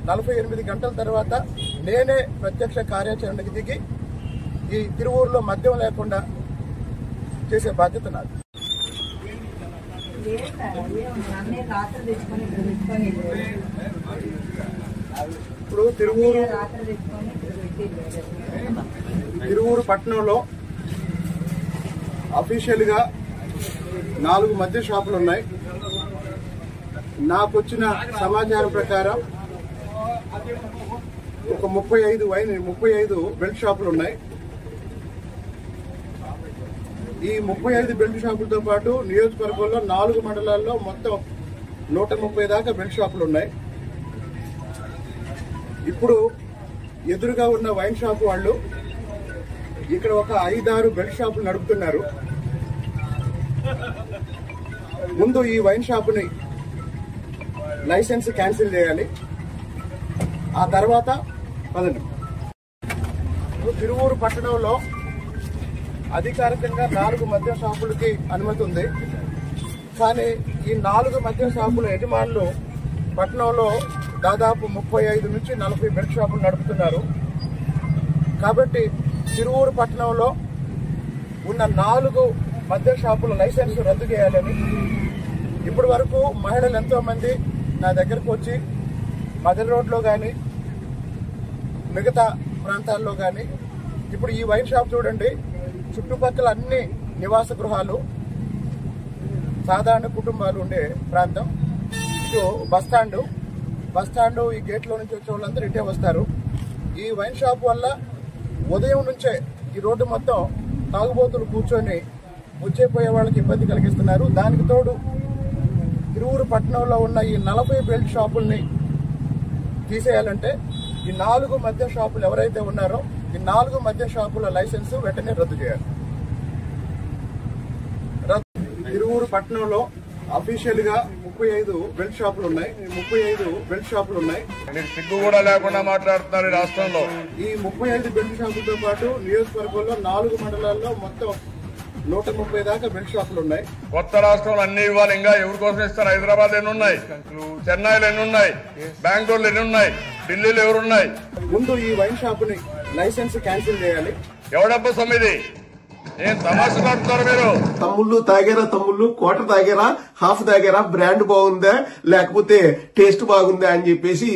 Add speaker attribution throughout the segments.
Speaker 1: 48 గంటల తర్వాత నేనే ప్రత్యక్ష కార్యాచరణకు దిగి ఈ తిరువూరులో మద్యం లేకుండా చేసే బాధ్యత నాది. ఇప్పుడు తిరువూరు పట్టణంలో అఫీషియల్ గా 4 మద్య షాపులు ఉన్నాయి. నాకు వచ్చిన సమాచారం ప్రకారం ఒక 35 బెల్ట్ షాపులు ఉన్నాయి. ఈ 35 బెల్ట్ షాపులతో పాటు నియోజకవర్గంలో 4 మండలాల్లో మొత్తం 130 దాకా బెల్ట్ షాపులు ఉన్నాయి. ఇప్పుడు ఎదురుగా ఉన్న వైన్ షాప్ వాళ్ళు ఇక్కడ ఒక 5-6 బెల్ట్ షాపులు నడుపుతున్నారు. ముందు ఈ వైన్ షాపుని లైసెన్స్ క్యాన్సిల్ చేయాలి. ఆ తర్వాత పదండి. తిరువూరు పట్టణంలో అధికారికంగా 4 మద్య షాపులకి అనుమతి ఉంది. కానీ ఈ 4 మద్య షాపుల యజమానులు పట్టణంలో దాదాపు 35 నుంచి 40 బెల్ట్ షాపులు నడుపుతున్నారు. కాబట్టి తిరువూరు పట్టణంలో ఉన్న 4 మద్య షాపుల లైసెన్స్ రద్దు చేయాలని ఇప్పటి వరకు మహిళలు ఎంతో మంది నా దగ్గరకు వచ్చి మదర్ రోడ్లో కానీ మిగతా ప్రాంతాల్లో కానీ, ఇప్పుడు ఈ వైన్ షాప్ చూడండి, చుట్టుపక్కల అన్ని నివాస గృహాలు, సాధారణ కుటుంబాలు ఉండే ప్రాంతం. ఇటు బస్టాండు ఈ గేట్లో నుంచి వచ్చే వాళ్ళందరూ ఇటే వస్తారు. ఈ వైన్ షాప్ వల్ల ఉదయం నుంచే ఈ రోడ్డు మొత్తం తాగుబోతులు కూర్చొని వచ్చేపోయే వాళ్ళకి ఇబ్బంది కలిగిస్తున్నారు. దానికి తోడు తిరువూరు పట్టణంలో ఉన్న ఈ 40 బెల్ట్ షాపుల్ని తీసేయాలంటే ఈ 4 మద్య షాపులు ఎవరైతే ఉన్నారో ఈ 4 మద్య షాపుల లైసెన్స్ వెంటనే రద్దు చేయాలి. తిరువూరు పట్టణంలో అఫీషియల్ గా 35 బెల్ట్ షాపులు ఉన్నాయి.
Speaker 2: మీరు సిగ్గు కూడా లేకుండా మాట్లాడుతున్నారు. రాష్ట్రంలో
Speaker 1: ఈ 35 బెల్ట్ షాపులతో పాటు నియోజకవర్గంలో 4 మండలాల్లో మొత్తం 130 దాకా బెల్ట్ షాపులు ఉన్నాయి.
Speaker 2: కొత్త రాష్ట్రంలో అన్ని ఇవ్వాలి. ఇంకా ఎవరి కోసం ఇస్తారు? హైదరాబాద్ ఎన్ని ఉన్నాయి, చెన్నైలో ఎన్ని ఉన్నాయి, బెంగళూరులో ఎన్ని ఉన్నాయి, ఢిల్లీలో ఎవరున్నాయి?
Speaker 1: ముందు ఈ వైన్ షాపుని లైసెన్స్ క్యాన్సిల్ చేయాలి.
Speaker 2: ఎవడబ్బ సమిది ఏం తమాషా పడుతున్నారు మీరు?
Speaker 3: తమ్ముళ్ళు క్వార్టర్ తాగారా, హాఫ్ తాగారా, బ్రాండ్ బాగుందా లేకపోతే టేస్ట్ బాగుందా అని చెప్పేసి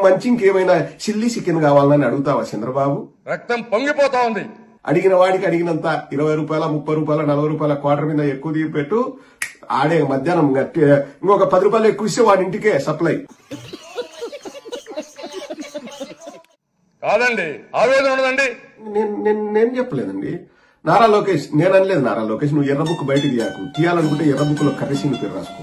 Speaker 3: మంచి ఇంకేమైనా చిల్లీ చికెన్ కావాలని అడుగుతావా చంద్రబాబు?
Speaker 2: రక్తం పొంగిపోతా ఉంది.
Speaker 3: అడిగిన వాడికి అడిగినంత 20 రూపాయల, 30 రూపాయల, 40 రూపాయల క్వార్టర్ మీద ఎక్కువ దిగి పెట్టు. ఆడే మధ్యాహ్నం ఇంకొక 10 రూపాయలు ఎక్కువ ఇస్తే వాడి ఇంటికే సప్లై.
Speaker 2: కాదండి, ఆవేదన ఉండదండి.
Speaker 3: నేను చెప్పలేదండి. నారా లోకేష్ నేను అనలేదు. నారా లోకేష్ నువ్వు ఎర్ర బుక్ బయటకు తీయాకు. తీయాలనుకుంటే ఎర్ర బుక్ లో కర్రీసీని పేరు రాసుకో.